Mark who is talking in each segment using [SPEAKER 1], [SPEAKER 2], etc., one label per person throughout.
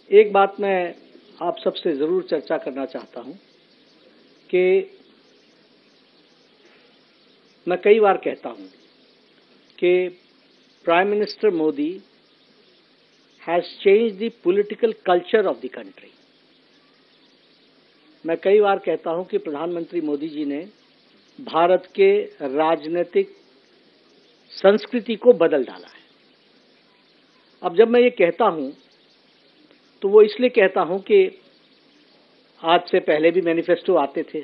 [SPEAKER 1] एक बात मैं आप सबसे जरूर चर्चा करना चाहता हूं कि मैं कई बार कहता हूं कि prime minister Modi has changed the political culture of the country. मैं कई बार कहता हूं कि प्रधानमंत्री मोदी जी ने भारत के राजनीतिक संस्कृति को बदल डाला है। अब जब मैं ये कहता हूं तो वो इसलिए कहता हूं कि आज से पहले भी मैनिफेस्टो आते थे,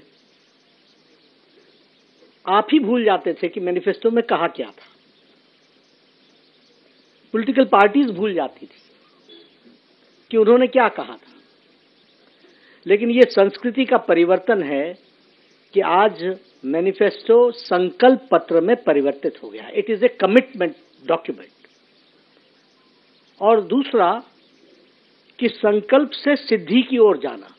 [SPEAKER 1] आप ही भूल जाते थे कि मैनिफेस्टो में कहा क्या था। पॉलिटिकल पार्टीज भूल जाती थी कि उन्होंने क्या कहा था। लेकिन ये संस्कृति का परिवर्तन है कि आज मैनिफेस्टो संकल्प पत्र में परिवर्तित हो गया है। It is a commitment document. और दूसरा कि संकल्प से सिद्धि की ओर जाना,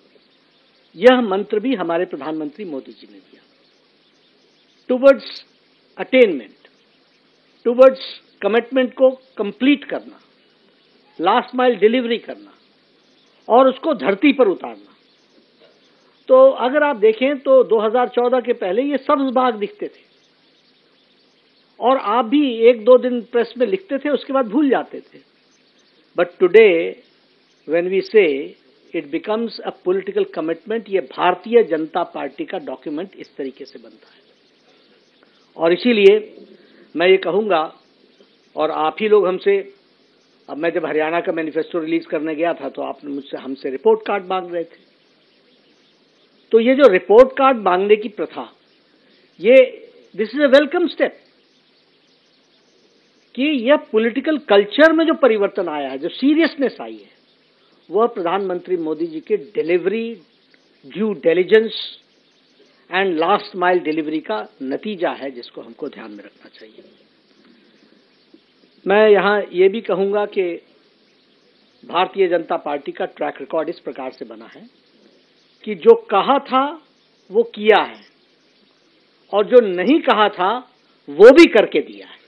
[SPEAKER 1] यह मंत्र भी हमारे प्रधानमंत्री मोदी जी ने दिया। टुवर्ड्स अटेनमेंट, टुवर्ड्स कमिटमेंट को कंप्लीट करना, लास्ट माइल डिलीवरी करना और उसको धरती पर उतारना। तो अगर आप देखें तो 2014 के पहले ये सब्ज बाग दिखते थे और आप भी एक दो दिन प्रेस में लिखते थे, उसके बाद भूल जाते थे। बट टुडे व्हेन वी से it becomes a political commitment, ये भारतीय जनता पार्टी का डॉक्यूमेंट इस तरीके से बनता है। और इसीलिए मैं ये कहूंगा, और आप ही लोग हमसे, अब मैं जब हरियाणा का मैनिफेस्टो रिलीज करने गया था तो आपने मुझसे हमसे रिपोर्ट कार्ड मांग रहे थे। तो ये जो रिपोर्ट कार्ड मांगने की प्रथा, ये this is a welcome step कि यह पॉलिटिकल कल्चर में जो परिवर्तन आया है, जो सीरियसनेस आई है, वह प्रधानमंत्री मोदी जी के delivery, due diligence and last mile delivery का नतीजा है, जिसको हमको ध्यान में रखना चाहिए। मैं यहां ये भी कहूंगा कि भारतीय जनता पार्टी का ट्रैक रिकॉर्ड इस प्रकार से बना है कि जो कहा था वो किया है और जो नहीं कहा था वो भी करके दिया है।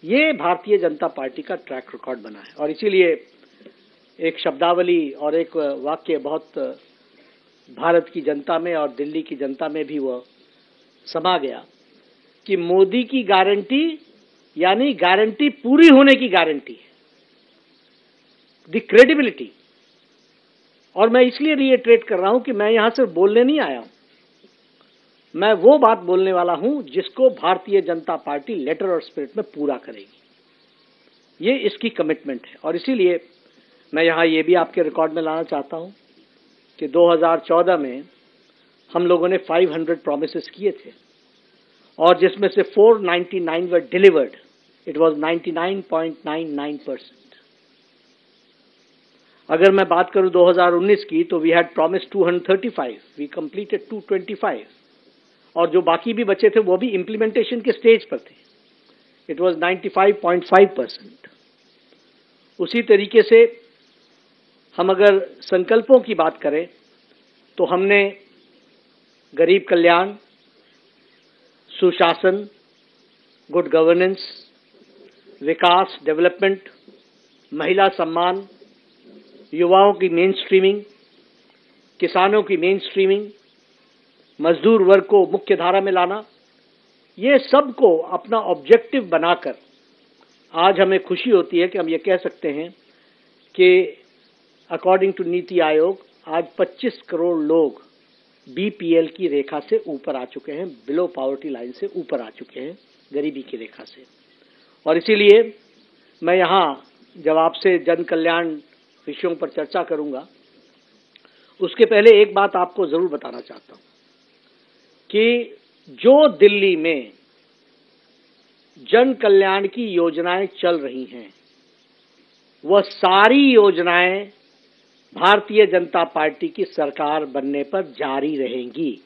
[SPEAKER 1] ये भारतीय जनता पार्टी का ट्रैक रिकॉर्ड बना है। और इसीलिए एक शब्दावली और एक वाक्य बहुत भारत की जनता में और दिल्ली की जनता में भी वह समा गया कि मोदी की गारंटी यानी गारंटी पूरी होने की गारंटी है, द क्रेडिबिलिटी। और मैं इसलिए रिएट्रेट कर रहा हूं कि मैं यहां सिर्फ बोलने नहीं आया हूं, मैं वो बात बोलने वाला हूं जिसको भारतीय जनता पार्टी लेटर और स्पिरिट में पूरा करेगी। ये इसकी कमिटमेंट है। और इसीलिए मैं यहां ये भी आपके रिकॉर्ड में लाना चाहता हूं कि 2014 में हम लोगों ने 500 प्रोमिसेस किए थे और जिसमें से 499 वर डिलीवर्ड। It was 99.99%। अगर मैं बात करूं 2019 की तो we had promise 235, we completed 225 और जो बाकी भी बचे थे वो भी इंप्लीमेंटेशन के स्टेज पर थे। It was 95.5%। उसी तरीके से हम अगर संकल्पों की बात करें तो हमने गरीब कल्याण, सुशासन, गुड गवर्नेंस, विकास, डेवलपमेंट, महिला सम्मान, युवाओं की मेन स्ट्रीमिंग, किसानों की मेन स्ट्रीमिंग, मजदूर वर्ग को मुख्य धारा में लाना, ये सब को अपना ऑब्जेक्टिव बनाकर आज हमें खुशी होती है कि हम ये कह सकते हैं कि अकॉर्डिंग टू नीति आयोग आज 25 करोड़ लोग बीपीएल की रेखा से ऊपर आ चुके हैं, बिलो पॉवर्टी लाइन से ऊपर आ चुके हैं, गरीबी की रेखा से। और इसीलिए मैं यहां जब आपसे जन कल्याण विषयों पर चर्चा करूंगा उसके पहले एक बात आपको जरूर बताना चाहता हूं कि जो दिल्ली में जन कल्याण की योजनाएं चल रही हैं वह सारी योजनाएं भारतीय जनता पार्टी की सरकार बनने पर जारी रहेंगी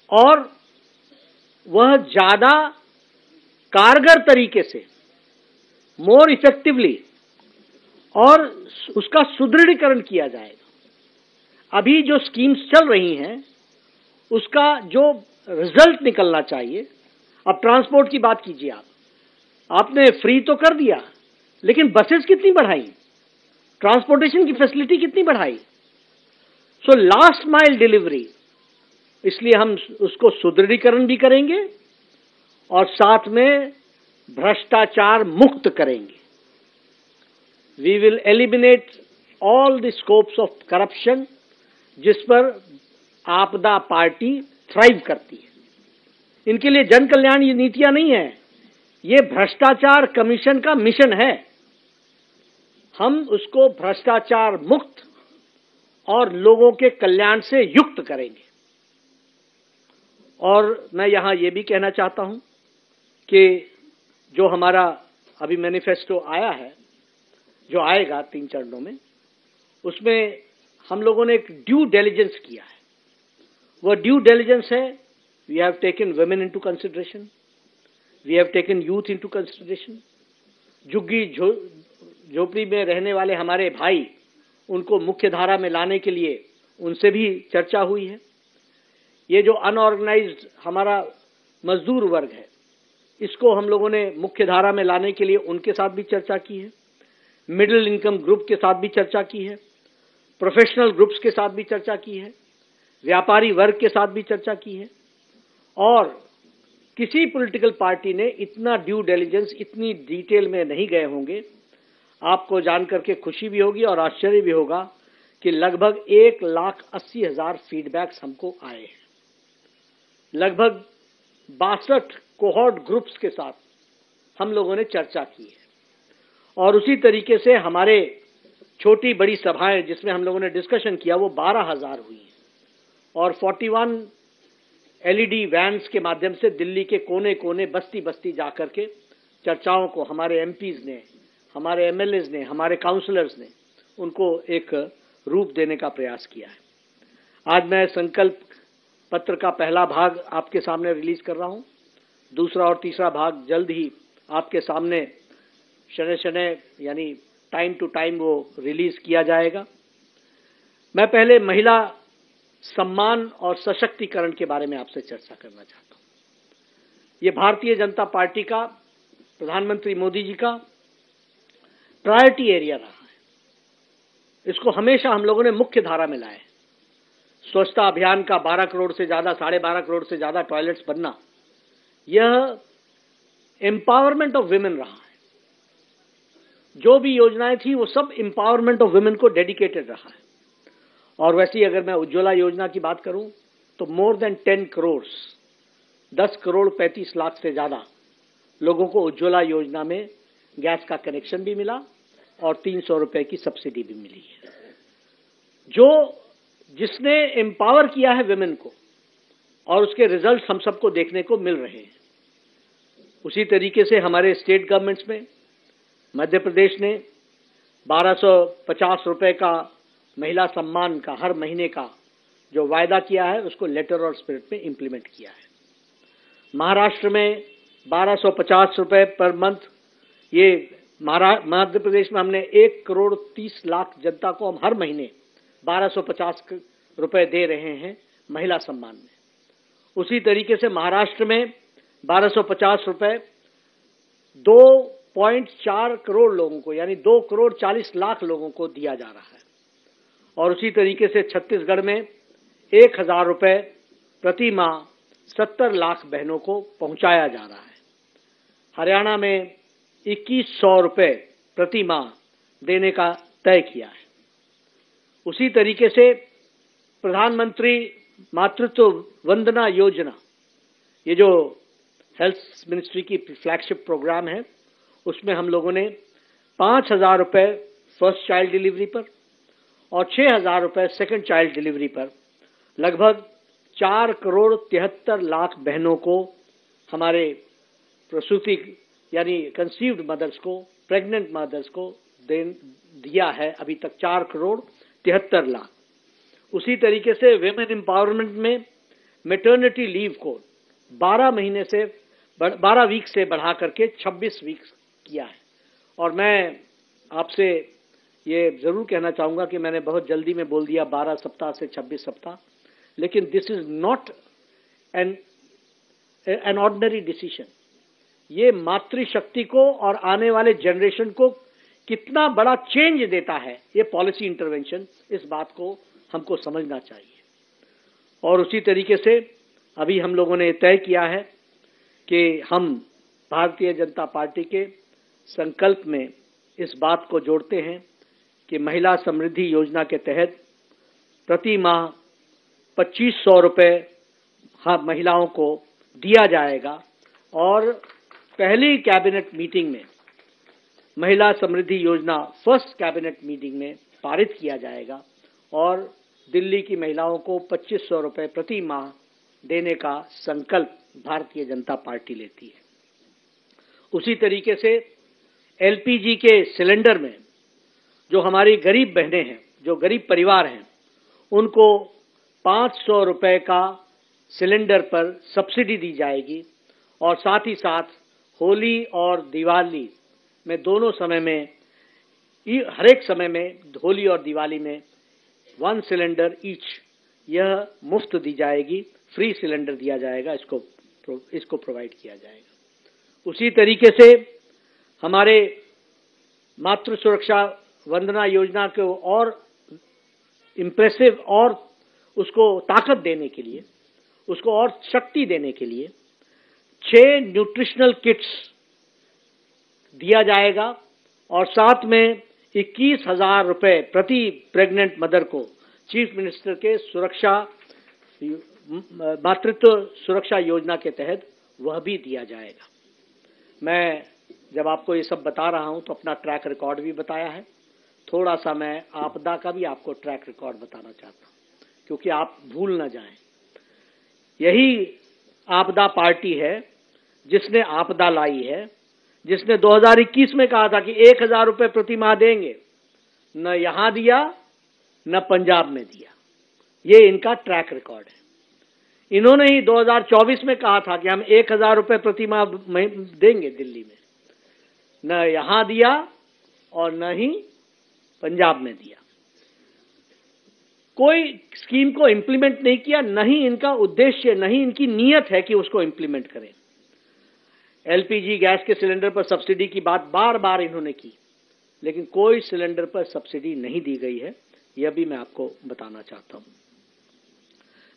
[SPEAKER 1] और वह ज्यादा कारगर तरीके से, मोर इफेक्टिवली, और उसका सुदृढ़ीकरण किया जाएगा। अभी जो स्कीम्स चल रही हैं उसका जो रिजल्ट निकलना चाहिए, अब ट्रांसपोर्ट की बात कीजिए, आपने फ्री तो कर दिया लेकिन बसेस कितनी बढ़ाई, ट्रांसपोर्टेशन की फैसिलिटी कितनी बढ़ाई। सो लास्ट माइल डिलीवरी, इसलिए हम उसको सुदृढ़ीकरण भी करेंगे और साथ में भ्रष्टाचार मुक्त करेंगे। We will eliminate all the scopes of corruption जिस पर आपदा पार्टी थ्राइव करती है। इनके लिए जन कल्याण नीतियां नहीं है, ये भ्रष्टाचार कमीशन का मिशन है। हम उसको भ्रष्टाचार मुक्त और लोगों के कल्याण से युक्त करेंगे। और मैं यहां यह भी कहना चाहता हूं कि जो हमारा अभी मैनिफेस्टो आया है, जो आएगा 3 चरणों में, उसमें हम लोगों ने एक ड्यू डिलिजेंस किया है। वह ड्यू डिलिजेंस है, we have taken women into consideration, we have taken youth into consideration. झुग्गी झोपड़ी में रहने वाले हमारे भाई, उनको मुख्य धारा में लाने के लिए उनसे भी चर्चा हुई है। ये जो अनऑर्गेनाइज्ड हमारा मजदूर वर्ग है, इसको हम लोगों ने मुख्य धारा में लाने के लिए उनके साथ भी चर्चा की है। मिडिल इनकम ग्रुप के साथ भी चर्चा की है, प्रोफेशनल ग्रुप्स के साथ भी चर्चा की है, व्यापारी वर्ग के साथ भी चर्चा की है। और किसी पॉलिटिकल पार्टी ने इतना ड्यू डिलिजेंस, इतनी डिटेल में नहीं गए होंगे। आपको जानकर के खुशी भी होगी और आश्चर्य भी होगा कि लगभग 1,80,000 फीडबैक्स हमको आए हैं। लगभग 62 कोहॉर्ट ग्रुप्स के साथ हम लोगों ने चर्चा की है। और उसी तरीके से हमारे छोटी बड़ी सभाएं जिसमें हम लोगों ने डिस्कशन किया, वो 12,000 हुई हैं। और 41 एलईडी वैन्स के माध्यम से दिल्ली के कोने कोने, बस्ती बस्ती जाकर के चर्चाओं को हमारे एमपीज ने, हमारे एमएलएज ने, हमारे काउंसलर्स ने उनको एक रूप देने का प्रयास किया है। आज मैं संकल्प पत्र का पहला भाग आपके सामने रिलीज कर रहा हूं। दूसरा और तीसरा भाग जल्द ही आपके सामने शनय यानी टाइम टू टाइम वो रिलीज किया जाएगा। मैं पहले महिला सम्मान और सशक्तिकरण के बारे में आपसे चर्चा करना चाहता हूं। ये भारतीय जनता पार्टी का, प्रधानमंत्री मोदी जी का प्रायोरिटी एरिया रहा है। इसको हमेशा हम लोगों ने मुख्य धारा में लाया है। स्वच्छता अभियान का 12 करोड़ से ज्यादा, 12.5 करोड़ से ज्यादा टॉयलेट्स बनना, यह एम्पावरमेंट ऑफ वुमेन रहा है। जो भी योजनाएं थी वो सब एम्पावरमेंट ऑफ वुमेन को डेडिकेटेड रहा है। और वैसे ही अगर मैं उज्ज्वला योजना की बात करूं तो मोर देन 10 करोड़, 10 करोड़ 35 लाख से ज्यादा लोगों को उज्ज्वला योजना में गैस का कनेक्शन भी मिला और 300 रुपए की सब्सिडी भी मिली है। जिसने एम्पावर किया है वुमेन को, और उसके रिजल्ट हम सबको देखने को मिल रहे हैं। उसी तरीके से हमारे स्टेट गवर्नमेंट्स में मध्य प्रदेश ने 1250 रुपए का महिला सम्मान का हर महीने का जो वायदा किया है, उसको लेटर और स्पिरिट में इंप्लीमेंट किया है। महाराष्ट्र में 1250 रुपए पर मंथ, ये मध्य प्रदेश में हमने 1 करोड़ 30 लाख जनता को हम हर महीने 1250 रुपए दे रहे हैं महिला सम्मान में। उसी तरीके से महाराष्ट्र में 1250 रुपए 2.4 करोड़ लोगों को, यानी 2 करोड़ 40 लाख लोगों को दिया जा रहा है। और उसी तरीके से छत्तीसगढ़ में 1,000 रुपए प्रति माह 70 लाख बहनों को पहुंचाया जा रहा है। हरियाणा में 2,100 रुपए प्रति माह देने का तय किया है। उसी तरीके से प्रधानमंत्री मातृत्व वंदना योजना, ये जो हेल्थ मिनिस्ट्री की फ्लैगशिप प्रोग्राम है, उसमें हम लोगों ने 5,000 रुपए फर्स्ट चाइल्ड डिलीवरी पर और 6,000 रुपए सेकंड चाइल्ड डिलीवरी पर लगभग 4 करोड़ 73 लाख बहनों को, हमारे प्रसूति यानी कंसीव्ड मदर्स को, प्रेग्नेंट मदर्स को दिया है अभी तक 4 करोड़ 73 लाख। उसी तरीके से विमेन एम्पावरमेंट में मैटरनिटी लीव को 12 वीक से बढ़ा करके 26 वीक किया है। और मैं आपसे ये जरूर कहना चाहूंगा कि मैंने बहुत जल्दी में बोल दिया 12 सप्ताह से 26 सप्ताह, लेकिन this is not an ordinary decision. ये मातृशक्ति को और आने वाले जनरेशन को कितना बड़ा चेंज देता है ये पॉलिसी इंटरवेंशन, इस बात को हमको समझना चाहिए। और उसी तरीके से अभी हम लोगों ने तय किया है कि हम भारतीय जनता पार्टी के संकल्प में इस बात को जोड़ते हैं कि महिला समृद्धि योजना के तहत प्रति माह 2500 रुपये महिलाओं को दिया जाएगा और पहली कैबिनेट मीटिंग में महिला समृद्धि योजना फर्स्ट कैबिनेट मीटिंग में पारित किया जाएगा और दिल्ली की महिलाओं को 2500 रुपये प्रति माह देने का संकल्प भारतीय जनता पार्टी लेती है। उसी तरीके से एलपीजी के सिलेंडर में जो हमारी गरीब बहनें हैं, जो गरीब परिवार हैं, उनको 500 रुपये का सिलेंडर पर सब्सिडी दी जाएगी और साथ ही साथ होली और दिवाली में दोनों समय में, हर एक समय में, होली और दिवाली में 1 सिलेंडर ईच यह मुफ्त दी जाएगी, फ्री सिलेंडर दिया जाएगा, इसको प्रोवाइड किया जाएगा। उसी तरीके से हमारे मातृ सुरक्षा वंदना योजना को और इम्प्रेसिव और उसको ताकत देने के लिए, उसको और शक्ति देने के लिए 6 न्यूट्रिशनल किट्स दिया जाएगा और साथ में 21,000 रुपये प्रति प्रेग्नेंट मदर को चीफ मिनिस्टर के मातृत्व सुरक्षा योजना के तहत वह भी दिया जाएगा। मैं जब आपको ये सब बता रहा हूं तो अपना ट्रैक रिकॉर्ड भी बताया है, थोड़ा सा मैं आपदा का भी आपको ट्रैक रिकॉर्ड बताना चाहता हूं क्योंकि आप भूल न जाएं। यही आपदा पार्टी है जिसने आपदा लाई है, जिसने 2021 में कहा था कि 1,000 रुपये प्रति माह देंगे, न यहां दिया न पंजाब में दिया। ये इनका ट्रैक रिकॉर्ड है। इन्होंने ही 2024 में कहा था कि हम 1,000 रुपये प्रति माह देंगे दिल्ली में, न यहां दिया और न ही पंजाब में दिया। कोई स्कीम को इंप्लीमेंट नहीं किया, न ही इनका उद्देश्य, न ही इनकी नीयत है कि उसको इंप्लीमेंट करें। एलपीजी गैस के सिलेंडर पर सब्सिडी की बात बार बार इन्होंने की, लेकिन कोई सिलेंडर पर सब्सिडी नहीं दी गई है, यह भी मैं आपको बताना चाहता हूं।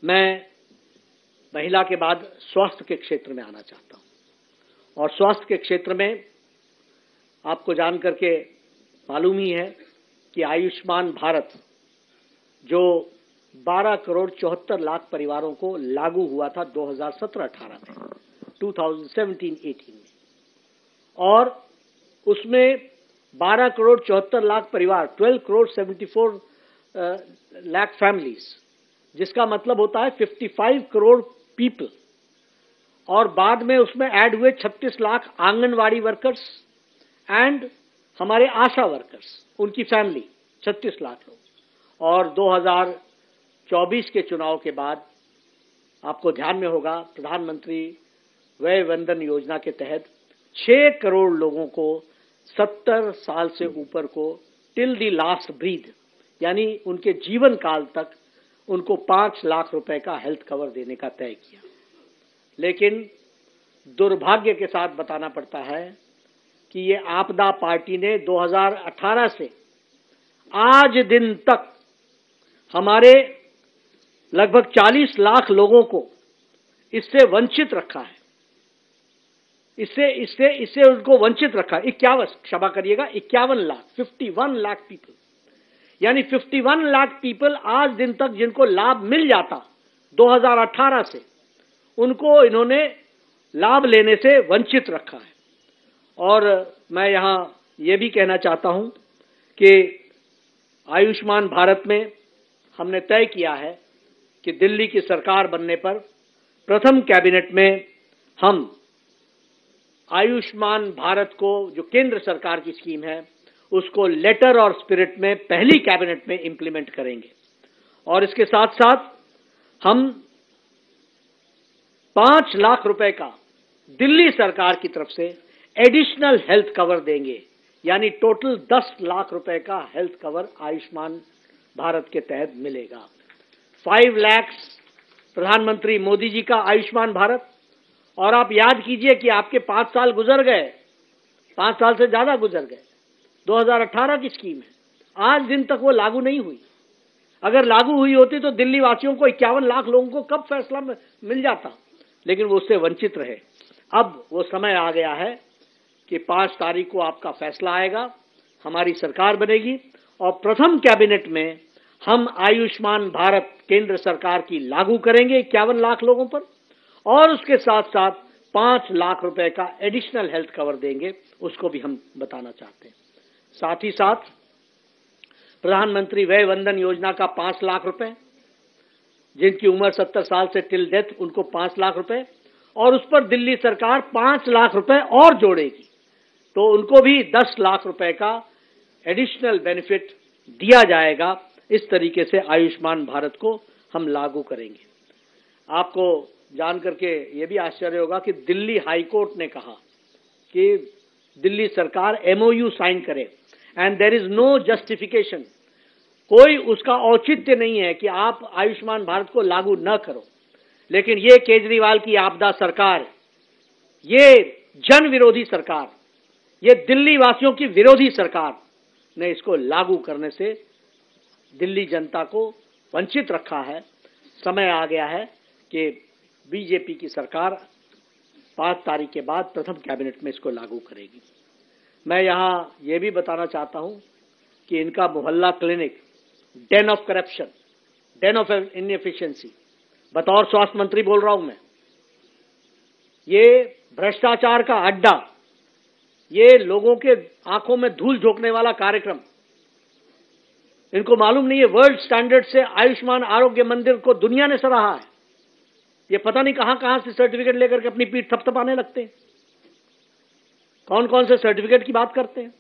[SPEAKER 1] मैं महिला के बाद स्वास्थ्य के क्षेत्र में आना चाहता हूं और स्वास्थ्य के क्षेत्र में आपको जान करके मालूम ही है कि आयुष्मान भारत जो 12 करोड़ 74 लाख परिवारों को लागू हुआ था 2017-18 में, 2017-18 में, और उसमें 12 करोड़ 74 लाख परिवार, 12 करोड़ 74 लाख फैमिलीज, जिसका मतलब होता है 55 करोड़ पीपल, और बाद में उसमें ऐड हुए 36 लाख आंगनवाड़ी वर्कर्स एंड हमारे आशा वर्कर्स, उनकी फैमिली 36 लाख लोग। और 2024 के चुनाव के बाद आपको ध्यान में होगा प्रधानमंत्री वय वंदन योजना के तहत 6 करोड़ लोगों को 70 साल से ऊपर को टिल दी लास्ट ब्रीथ, यानी उनके जीवन काल तक उनको 5 लाख रुपए का हेल्थ कवर देने का तय किया। लेकिन दुर्भाग्य के साथ बताना पड़ता है कि ये आपदा पार्टी ने 2018 से आज दिन तक हमारे लगभग 40 लाख लोगों को इससे वंचित रखा है। इससे उनको वंचित रखा। 51 लाख, 51 लाख पीपल, यानी 51 लाख पीपल आज दिन तक जिनको लाभ मिल जाता 2018 से, उनको इन्होंने लाभ लेने से वंचित रखा है। और मैं यहां ये भी कहना चाहता हूं कि आयुष्मान भारत में हमने तय किया है कि दिल्ली की सरकार बनने पर प्रथम कैबिनेट में हम आयुष्मान भारत को, जो केंद्र सरकार की स्कीम है, उसको लेटर और स्पिरिट में पहली कैबिनेट में इंप्लीमेंट करेंगे। और इसके साथ साथ हम 5 लाख रुपए का दिल्ली सरकार की तरफ से एडिशनल हेल्थ कवर देंगे, यानी टोटल 10 लाख रुपए का हेल्थ कवर आयुष्मान भारत के तहत मिलेगा। 5 लाख प्रधानमंत्री मोदी जी का आयुष्मान भारत। और आप याद कीजिए कि आपके 5 साल गुजर गए, 5 साल से ज्यादा गुजर गए, 2018 की स्कीम है, आज दिन तक वो लागू नहीं हुई। अगर लागू हुई होती तो दिल्ली वासियों को 51 लाख लोगों को कब फैसला मिल जाता, लेकिन वो उससे वंचित रहे। अब वो समय आ गया है कि 5 तारीख को आपका फैसला आएगा, हमारी सरकार बनेगी और प्रथम कैबिनेट में हम आयुष्मान भारत केंद्र सरकार की लागू करेंगे 51 लाख लोगों पर, और उसके साथ साथ 5 लाख रुपए का एडिशनल हेल्थ कवर देंगे, उसको भी हम बताना चाहते हैं। साथ ही साथ प्रधानमंत्री वय वंदन योजना का 5 लाख रुपए, जिनकी उम्र 70 साल से टिल डेथ, उनको 5 लाख रुपए, और उस पर दिल्ली सरकार 5 लाख रुपए और जोड़ेगी, तो उनको भी 10 लाख रुपए का एडिशनल बेनिफिट दिया जाएगा। इस तरीके से आयुष्मान भारत को हम लागू करेंगे। आपको जान करके ये भी आश्चर्य होगा कि दिल्ली हाई कोर्ट ने कहा कि दिल्ली सरकार MOU साइन करे and there is no justification, कोई उसका औचित्य नहीं है कि आप आयुष्मान भारत को लागू न करो। लेकिन ये केजरीवाल की आपदा सरकार, ये जन विरोधी सरकार, ये दिल्ली वासियों की विरोधी सरकार ने इसको लागू करने से दिल्ली जनता को वंचित रखा है। समय आ गया है कि बीजेपी की सरकार 5 तारीख के बाद प्रथम कैबिनेट में इसको लागू करेगी। मैं यहां ये भी बताना चाहता हूं कि इनका मोहल्ला clinic Dane of corruption, Dane of inefficiency, बतौर स्वास्थ्य मंत्री बोल रहा हूं मैं, ये भ्रष्टाचार का अड्डा, ये लोगों के आंखों में धूल झोंकने वाला कार्यक्रम, इनको मालूम नहीं है वर्ल्ड स्टैंडर्ड से आयुष्मान आरोग्य मंदिर को दुनिया ने सराहा है। ये पता नहीं कहां कहां से सर्टिफिकेट लेकर के अपनी पीठ थपथपाने लगते हैं। कौन कौन से सर्टिफिकेट की बात करते हैं,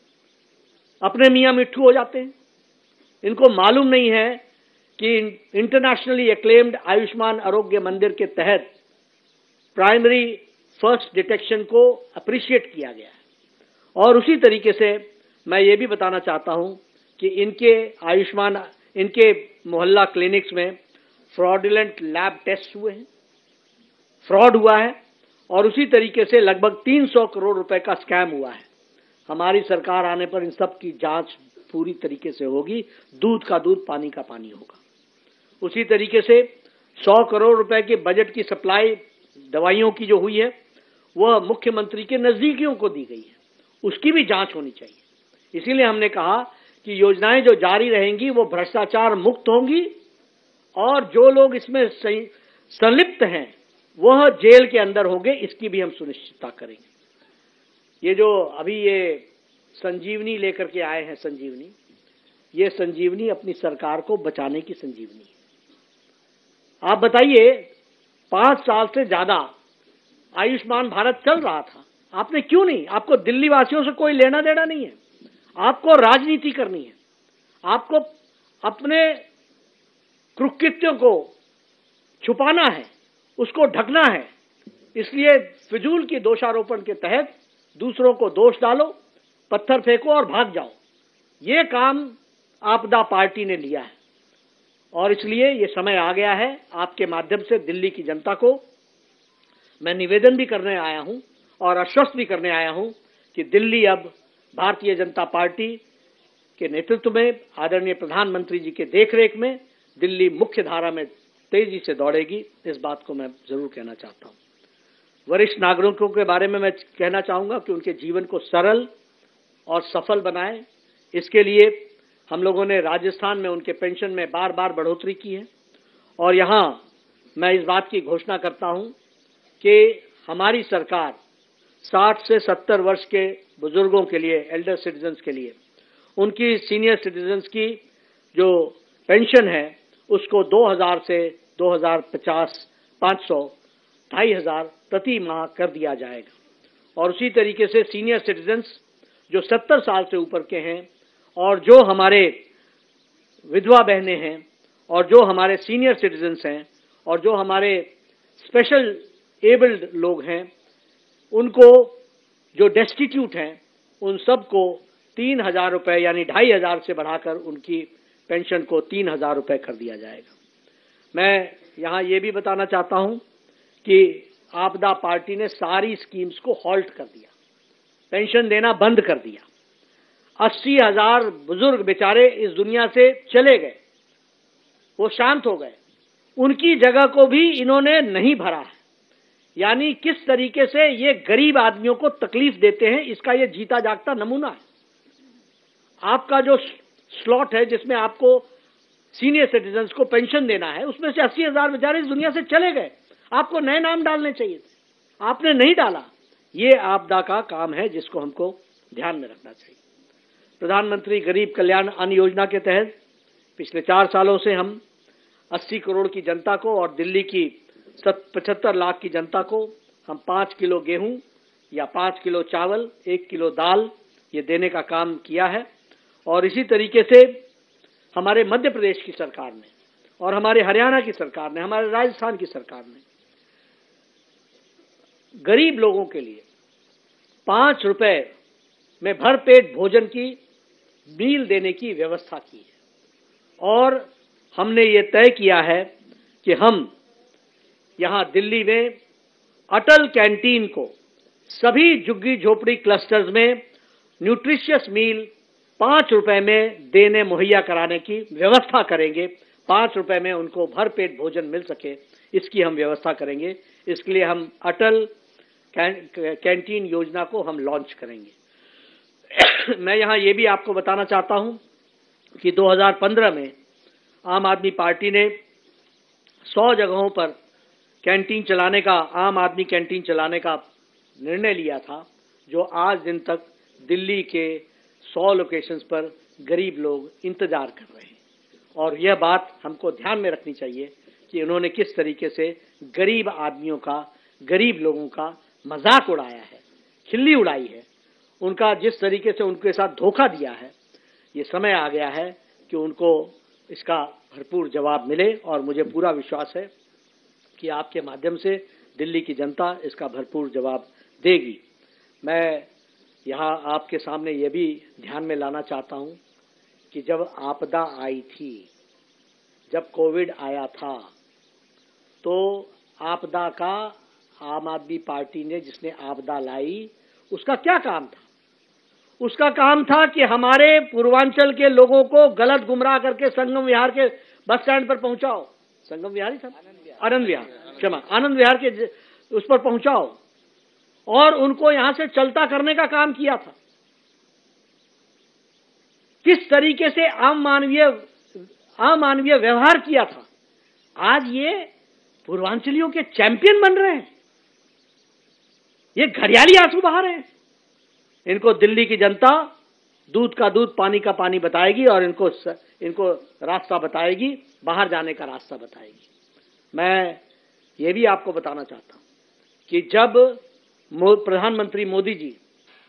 [SPEAKER 1] अपने मियां मिट्ठू हो जाते हैं। इनको मालूम नहीं है कि इंटरनेशनली एक्लेम्ड आयुष्मान आरोग्य मंदिर के तहत प्राइमरी फर्स्ट डिटेक्शन को अप्रिशिएट किया गया है। और उसी तरीके से मैं ये भी बताना चाहता हूं कि इनके मोहल्ला क्लिनिक्स में फ्रॉडुलेंट लैब टेस्ट हुए हैं, फ्रॉड हुआ है, और उसी तरीके से लगभग 300 करोड़ रुपए का स्कैम हुआ है। हमारी सरकार आने पर इन सब की जांच पूरी तरीके से होगी, दूध का दूध पानी का पानी होगा। उसी तरीके से 100 करोड़ रुपए के बजट की सप्लाई दवाइयों की जो हुई है वह मुख्यमंत्री के नजदीकियों को दी गई है, उसकी भी जांच होनी चाहिए। इसीलिए हमने कहा कि योजनाएं जो जारी रहेंगी वो भ्रष्टाचार मुक्त होंगी, और जो लोग इसमें संलिप्त हैं वह जेल के अंदर होंगे, इसकी भी हम सुनिश्चितता करेंगे। ये जो अभी ये संजीवनी लेकर के आए हैं, संजीवनी, ये संजीवनी अपनी सरकार को बचाने की संजीवनी है। आप बताइए, 5 साल से ज्यादा आयुष्मान भारत चल रहा था, आपने क्यों नहीं, आपको दिल्ली वासियों से कोई लेना देना नहीं है, आपको राजनीति करनी है, आपको अपने कुकृत्यों को छुपाना है, उसको ढकना है। इसलिए फिजूल की दोषारोपण के तहत दूसरों को दोष डालो, पत्थर फेंको और भाग जाओ। ये काम आपदा पार्टी ने लिया है, और इसलिए ये समय आ गया है, आपके माध्यम से दिल्ली की जनता को मैं निवेदन भी करने आया हूं और आश्वस्त भी करने आया हूं कि दिल्ली अब भारतीय जनता पार्टी के नेतृत्व में, आदरणीय प्रधानमंत्री जी के देखरेख में दिल्ली मुख्य धारा में तेजी से दौड़ेगी। इस बात को मैं जरूर कहना चाहता हूं। वरिष्ठ नागरिकों के बारे में मैं कहना चाहूंगा कि उनके जीवन को सरल और सफल बनाएं। इसके लिए हम लोगों ने राजस्थान में उनके पेंशन में बार बार बढ़ोतरी की है, और यहां मैं इस बात की घोषणा करता हूं कि हमारी सरकार 60 से 70 वर्ष के बुजुर्गों के लिए, एल्डर सिटीजन्स के लिए, उनकी सीनियर सिटीजन्स की जो पेंशन है उसको 2000 से 2050 500 2500 प्रति माह कर दिया जाएगा। और उसी तरीके से सीनियर सिटीजन्स जो 70 साल से ऊपर के हैं, और जो हमारे विधवा बहनें हैं, और जो हमारे सीनियर सिटीजन्स हैं, और जो हमारे स्पेशल एबल्ड लोग हैं, उनको जो डेस्टिट्यूट हैं, उन सबको 3000 रुपए यानी 2500 से बढ़ाकर उनकी पेंशन को 3000 रुपए कर दिया जाएगा। मैं यहां ये भी बताना चाहता हूं कि आपदा पार्टी ने सारी स्कीम्स को हॉल्ट कर दिया, पेंशन देना बंद कर दिया। 80,000 बुजुर्ग बेचारे इस दुनिया से चले गए, वो शांत हो गए, उनकी जगह को भी इन्होंने नहीं भरा है। यानी किस तरीके से ये गरीब आदमियों को तकलीफ देते हैं, इसका ये जीता जागता नमूना है। आपका जो स्लॉट है जिसमें आपको सीनियर सिटीजन्स को पेंशन देना है, उसमें से 80,000 बेचारे इस दुनिया से चले गए। आपको नए नाम डालने चाहिए थे, आपने नहीं डाला। ये आपदा का काम है जिसको हमको ध्यान में रखना चाहिए। प्रधानमंत्री गरीब कल्याण अन्न योजना के तहत पिछले 4 सालों से हम 80 करोड़ की जनता को और दिल्ली की 75 लाख की जनता को हम 5 किलो गेहूं या 5 किलो चावल, 1 किलो दाल ये देने का काम किया है। और इसी तरीके से हमारे मध्य प्रदेश की सरकार ने और हमारे हरियाणा की सरकार ने, हमारे राजस्थान की सरकार ने गरीब लोगों के लिए 5 रुपए में भरपेट भोजन की मील देने की व्यवस्था की है। और हमने ये तय किया है कि हम यहां दिल्ली में अटल कैंटीन को सभी झुग्गी झोपड़ी क्लस्टर्स में न्यूट्रिशियस मील 5 रुपए में देने मुहैया कराने की व्यवस्था करेंगे। 5 रुपए में उनको भरपेट भोजन मिल सके, इसकी हम व्यवस्था करेंगे। इसके लिए हम अटल कैंटीन योजना को हम लॉन्च करेंगे। मैं यहां ये भी आपको बताना चाहता हूं कि 2015 में आम आदमी पार्टी ने 100 जगहों पर कैंटीन चलाने का, आम आदमी कैंटीन चलाने का निर्णय लिया था, जो आज दिन तक दिल्ली के 100 लोकेशंस पर गरीब लोग इंतजार कर रहे हैं। और यह बात हमको ध्यान में रखनी चाहिए कि उन्होंने किस तरीके से गरीब आदमियों का, गरीब लोगों का मजाक उड़ाया है, खिल्ली उड़ाई है, उनका जिस तरीके से उनके साथ धोखा दिया है। ये समय आ गया है कि उनको इसका भरपूर जवाब मिले और मुझे पूरा विश्वास है कि आपके माध्यम से दिल्ली की जनता इसका भरपूर जवाब देगी। मैं यहाँ आपके सामने ये भी ध्यान में लाना चाहता हूँ कि जब आपदा आई थी, जब कोविड आया था, तो आपदा का आम आदमी पार्टी ने जिसने आपदा लाई, उसका क्या काम था? उसका काम था कि हमारे पूर्वांचल के लोगों को गलत गुमराह करके संगम विहार के बस स्टैंड पर पहुंचाओ। संगम विहार ही था, आनंद विहार, क्षमा, आनंद विहार के उस पर पहुंचाओ और उनको यहां से चलता करने का काम किया था। किस तरीके से अमानवीय व्यवहार किया था। आज ये पूर्वांचलियों के चैंपियन बन रहे हैं, ये घड़ियाली आंसू बहा रहे हैं। इनको दिल्ली की जनता दूध का दूध, पानी का पानी बताएगी और इनको रास्ता बताएगी, बाहर जाने का रास्ता बताएगी। मैं ये भी आपको बताना चाहता हूं कि जब प्रधानमंत्री मोदी जी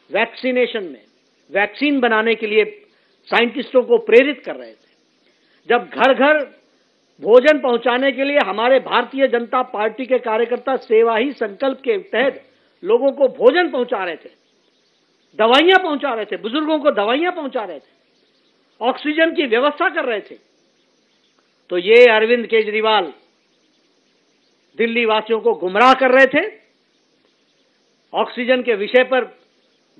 [SPEAKER 1] वैक्सीनेशन में वैक्सीन बनाने के लिए साइंटिस्टों को प्रेरित कर रहे थे, जब घर घर भोजन पहुंचाने के लिए हमारे भारतीय जनता पार्टी के कार्यकर्ता सेवा ही संकल्प के तहत लोगों को भोजन पहुंचा रहे थे, दवाइयां पहुंचा रहे थे, बुजुर्गों को दवाइयां पहुंचा रहे थे, ऑक्सीजन की व्यवस्था कर रहे थे, तो ये अरविंद केजरीवाल दिल्ली वासियों को गुमराह कर रहे थे, ऑक्सीजन के विषय पर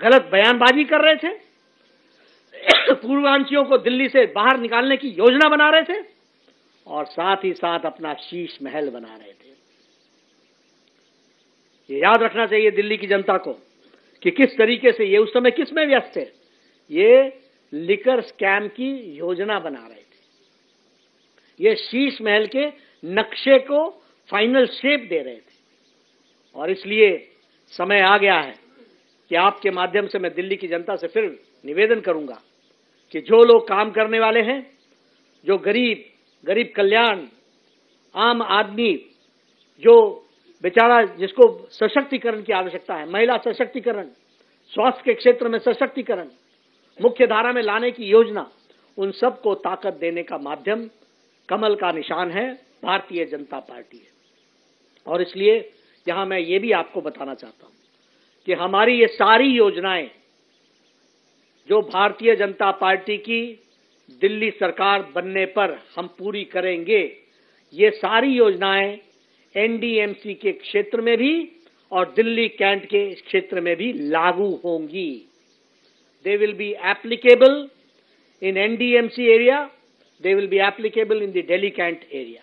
[SPEAKER 1] गलत बयानबाजी कर रहे थे, पूर्वांचलियों को दिल्ली से बाहर निकालने की योजना बना रहे थे और साथ ही साथ अपना शीश महल बना रहे थे। ये याद रखना चाहिए दिल्ली की जनता को कि किस तरीके से ये उस समय किस में व्यस्त थे। ये लिकर स्कैम की योजना बना रहे थे, ये शीश महल के नक्शे को फाइनल शेप दे रहे थे। और इसलिए समय आ गया है कि आपके माध्यम से मैं दिल्ली की जनता से फिर निवेदन करूंगा कि जो लोग काम करने वाले हैं, जो गरीब कल्याण, आम आदमी, जो बेचारा जिसको सशक्तिकरण की आवश्यकता है, महिला सशक्तिकरण, स्वास्थ्य के क्षेत्र में सशक्तिकरण, मुख्य धारा में लाने की योजना, उन सबको ताकत देने का माध्यम कमल का निशान है, भारतीय जनता पार्टी है। और इसलिए यहां मैं ये भी आपको बताना चाहता हूं कि हमारी ये सारी योजनाएं जो भारतीय जनता पार्टी की दिल्ली सरकार बनने पर हम पूरी करेंगे, ये सारी योजनाएं एनडीएमसी के क्षेत्र में भी और दिल्ली कैंट के क्षेत्र में भी लागू होंगी। they will be applicable in NDMC area, they will be applicable in the Delhi Cant area.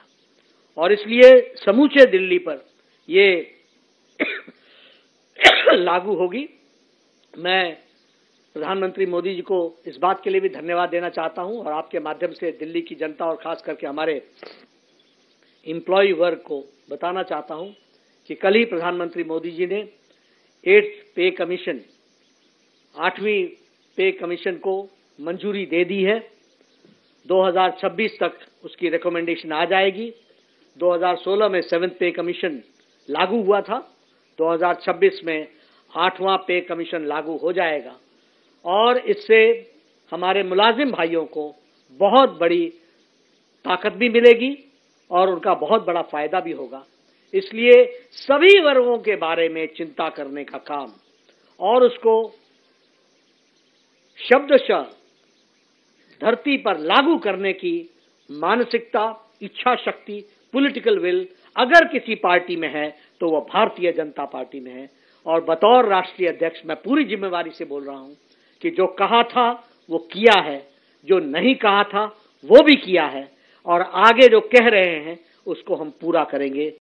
[SPEAKER 1] और इसलिए समूचे दिल्ली पर ये लागू होगी। मैं प्रधानमंत्री मोदी जी को इस बात के लिए भी धन्यवाद देना चाहता हूं और आपके माध्यम से दिल्ली की जनता और खास करके हमारे एम्प्लॉय वर्ग को बताना चाहता हूं कि कल ही प्रधानमंत्री मोदी जी ने 8th पे कमीशन 8वीं पे कमीशन को मंजूरी दे दी है। 2026 तक उसकी रिकमेंडेशन आ जाएगी। 2016 में 7th पे कमीशन लागू हुआ था, 2026 में 8वां पे कमीशन लागू हो जाएगा और इससे हमारे मुलाजिम भाइयों को बहुत बड़ी ताकत भी मिलेगी और उनका बहुत बड़ा फायदा भी होगा। इसलिए सभी वर्गों के बारे में चिंता करने का काम और उसको शब्दशः धरती पर लागू करने की मानसिकता, इच्छा शक्ति, पॉलिटिकल विल अगर किसी पार्टी में है तो वह भारतीय जनता पार्टी में है। और बतौर राष्ट्रीय अध्यक्ष मैं पूरी जिम्मेवारी से बोल रहा हूं कि जो कहा था वो किया है, जो नहीं कहा था वो भी किया है और आगे जो कह रहे हैं उसको हम पूरा करेंगे।